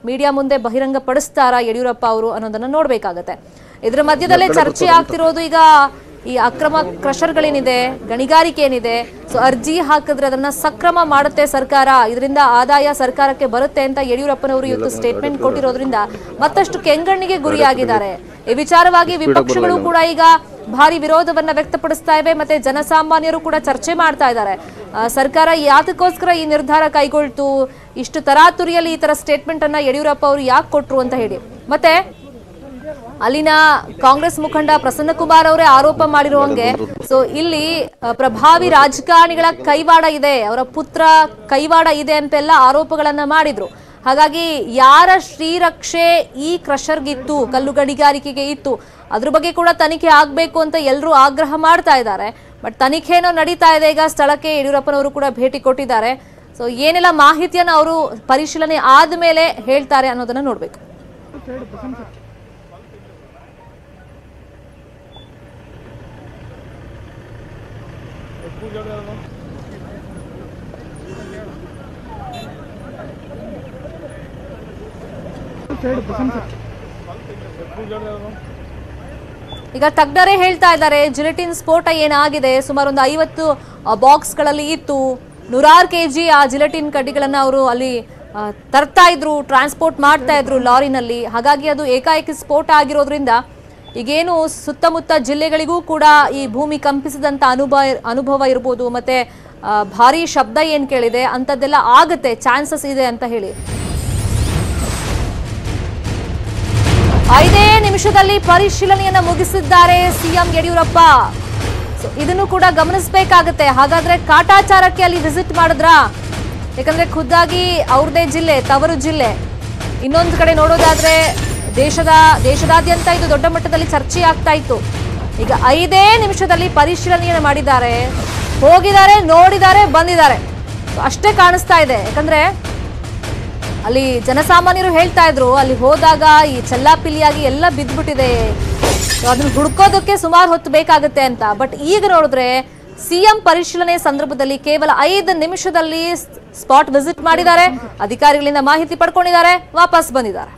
Speaker 1: ಮೀಡಿಯಾ ಮುಂದೆ ಬಹಿರಂಗ ಪಡಿಸ್ತಾರಾ ಯಡಿಯೂರಪ್ಪ ಅವರು ಅನ್ನೋದನ್ನ ನೋಡ್ಬೇಕಾಗತ್ತೆ. ಇದರ ಮಧ್ಯದಲ್ಲೇ ಚರ್ಚೆ ಆಗ್ತಿರೋದು ಈಗ ಈ ಅಕ್ರಮ ಕ್ರಷರ್ಗಳೇನಿದೆ, ಗಣಿಗಾರಿಕೆ ಏನಿದೆ, ಸೊ ಅರ್ಜಿ ಹಾಕಿದ್ರೆ ಅದನ್ನ ಸಕ್ರಮ ಮಾಡುತ್ತೆ ಸರ್ಕಾರ, ಇದರಿಂದ ಆದಾಯ ಸರ್ಕಾರಕ್ಕೆ ಬರುತ್ತೆ ಅಂತ ಯಡಿಯೂರಪ್ಪನವರು ಇವತ್ತು ಸ್ಟೇಟ್ಮೆಂಟ್ ಕೊಟ್ಟಿರೋದ್ರಿಂದ ಮತ್ತಷ್ಟು ಕೆಂಗಣ್ಣಿಗೆ ಗುರಿಯಾಗಿದ್ದಾರೆ. ಈ ವಿಚಾರವಾಗಿ ವಿಪಕ್ಷಗಳು ಕೂಡ ಈಗ ಭಾರಿ ವಿರೋಧವನ್ನ ವ್ಯಕ್ತಪಡಿಸ್ತಾ ಇವೆ. ಮತ್ತೆ ಜನಸಾಮಾನ್ಯರು ಕೂಡ ಚರ್ಚೆ ಮಾಡ್ತಾ ಇದ್ದಾರೆ, ಸರ್ಕಾರ ಯಾತಕ್ಕೋಸ್ಕರ ಈ ನಿರ್ಧಾರ ಕೈಗೊಳ್ತು, ಇಷ್ಟು ತರಾತುರಿಯಲ್ಲಿ ಈ ತರ ಸ್ಟೇಟ್ಮೆಂಟ್ ಅನ್ನ ಯಡಿಯೂರಪ್ಪ ಅವರು ಯಾಕೆ ಕೊಟ್ರು ಅಂತ ಹೇಳಿ. ಮತ್ತೆ ಅಲ್ಲಿನ ಕಾಂಗ್ರೆಸ್ ಮುಖಂಡ ಪ್ರಸನ್ನ ಕುಮಾರ್ ಅವರೇ ಆರೋಪ ಮಾಡಿರುವಂಗೆ ಸೊ ಇಲ್ಲಿ ಪ್ರಭಾವಿ ರಾಜಕಾರಣಿಗಳ ಕೈವಾಡ ಇದೆ, ಅವರ ಪುತ್ರ ಕೈವಾಡ ಇದೆ ಅಂತೆಲ್ಲ ಆರೋಪಗಳನ್ನ ಮಾಡಿದ್ರು. ಹಾಗಾಗಿ ಯಾರ ಶ್ರೀರಕ್ಷೆ ಈ ಕ್ರಷರ್ಗಿತ್ತು, ಕಲ್ಲು ಗಣಿಗಾರಿಕೆಗೆ ಇತ್ತು, ಅದ್ರ ಬಗ್ಗೆ ಕೂಡ ತನಿಖೆ ಆಗ್ಬೇಕು ಅಂತ ಎಲ್ಲರೂ ಆಗ್ರಹ ಮಾಡ್ತಾ ಇದ್ದಾರೆ. ಬಟ್ ತನಿಖೆನೋ ನಡೀತಾ ಇದೆ. ಈಗ ಸ್ಥಳಕ್ಕೆ ಯಡಿಯೂರಪ್ಪನವರು ಕೂಡ ಭೇಟಿ ಕೊಟ್ಟಿದ್ದಾರೆ. ಸೊ ಏನೆಲ್ಲ ಮಾಹಿತಿಯನ್ನು ಅವರು ಪರಿಶೀಲನೆ ಆದ್ಮೇಲೆ ಹೇಳ್ತಾರೆ ಅನ್ನೋದನ್ನ ನೋಡ್ಬೇಕು. ಈಗ ತಜ್ಞರೇ ಹೇಳ್ತಾ ಇದ್ದಾರೆ ಜಿಲೆಟಿನ್ ಸ್ಫೋಟ ಏನಾಗಿದೆ, ಸುಮಾರು ಒಂದು 50 ಬಾಕ್ಸ್ಗಳಲ್ಲಿ ಇತ್ತು, 100 kg ಆ ಜಿಲೆಟಿನ್ ಕಡ್ಡಿಗಳನ್ನ ಅವರು ಅಲ್ಲಿ ತರ್ತಾ ಇದ್ರು, ಟ್ರಾನ್ಸ್ಪೋರ್ಟ್ ಮಾಡ್ತಾ ಇದ್ರು ಲಾರಿನಲ್ಲಿ. ಹಾಗಾಗಿ ಅದು ಏಕಾಏಕಿ ಸ್ಫೋಟ ಆಗಿರೋದ್ರಿಂದ ಈಗೇನು ಸುತ್ತಮುತ್ತ ಜಿಲ್ಲೆಗಳಿಗೂ ಕೂಡ ಈ ಭೂಮಿ ಕಂಪಿಸಿದಂತ ಅನುಭವ ಇರ್ಬೋದು, ಮತ್ತೆ ಭಾರಿ ಶಬ್ದ ಏನ್ ಕೇಳಿದೆ ಅಂತದ್ದೆಲ್ಲ ಆಗತ್ತೆ, ಚಾನ್ಸಸ್ ಇದೆ ಅಂತ ಹೇಳಿ 5 ನಿಮಿಷದಲ್ಲಿ ಪರಿಶೀಲನೆಯನ್ನ ಮುಗಿಸಿದ್ದಾರೆ ಸಿಎಂ ಯಡಿಯೂರಪ್ಪ. ಇದನ್ನು ಕೂಡ ಗಮನಿಸಬೇಕಾಗುತ್ತೆ. ಹಾಗಾದ್ರೆ ಕಾಟಾಚಾರಕ್ಕೆ ಅಲ್ಲಿ ವಿಸಿಟ್ ಮಾಡಿದ್ರಾ? ಯಾಕಂದ್ರೆ ಖುದ್ದಾಗಿ ಅವ್ರದೇ ಜಿಲ್ಲೆ, ತವರು ಜಿಲ್ಲೆ. ಇನ್ನೊಂದು ಕಡೆ ನೋಡೋದಾದ್ರೆ ದೇಶದಾದ್ಯಂತ ಇದು ದೊಡ್ಡ ಮಟ್ಟದಲ್ಲಿ ಚರ್ಚೆ ಆಗ್ತಾ ಇತ್ತು. ಈಗ 5 ನಿಮಿಷದಲ್ಲಿ ಪರಿಶೀಲನೆಯನ್ನು ಮಾಡಿದ್ದಾರೆ, ಹೋಗಿದ್ದಾರೆ, ನೋಡಿದ್ದಾರೆ, ಬಂದಿದ್ದಾರೆ. ಅಷ್ಟೇ ಕಾಣಿಸ್ತಾ ಇದೆ. ಯಾಕಂದ್ರೆ ಅಲ್ಲಿ ಜನಸಾಮಾನ್ಯರು ಹೇಳ್ತಾ ಇದ್ರು ಅಲ್ಲಿ ಹೋದಾಗ ಈ ಚೆಲ್ಲಾಪಿಲ್ಲಿಯಾಗಿ ಎಲ್ಲ ಬಿದ್ದ್ಬಿಟ್ಟಿದೆ, ಅದನ್ನ ಹುಡ್ಕೋದಕ್ಕೆ ಸುಮಾರು ಹೊತ್ತು ಬೇಕಾಗುತ್ತೆ ಅಂತ. ಬಟ್ ಈಗ ನೋಡಿದ್ರೆ ಸಿಎಂ ಪರಿಶೀಲನೆ ಸಂದರ್ಭದಲ್ಲಿ ಕೇವಲ 5 ನಿಮಿಷದಲ್ಲಿ ಸ್ಪಾಟ್ ವಿಸಿಟ್ ಮಾಡಿದ್ದಾರೆ, ಅಧಿಕಾರಿಗಳಿಂದ ಮಾಹಿತಿ ಪಡ್ಕೊಂಡಿದ್ದಾರೆ, ವಾಪಸ್ ಬಂದಿದ್ದಾರೆ.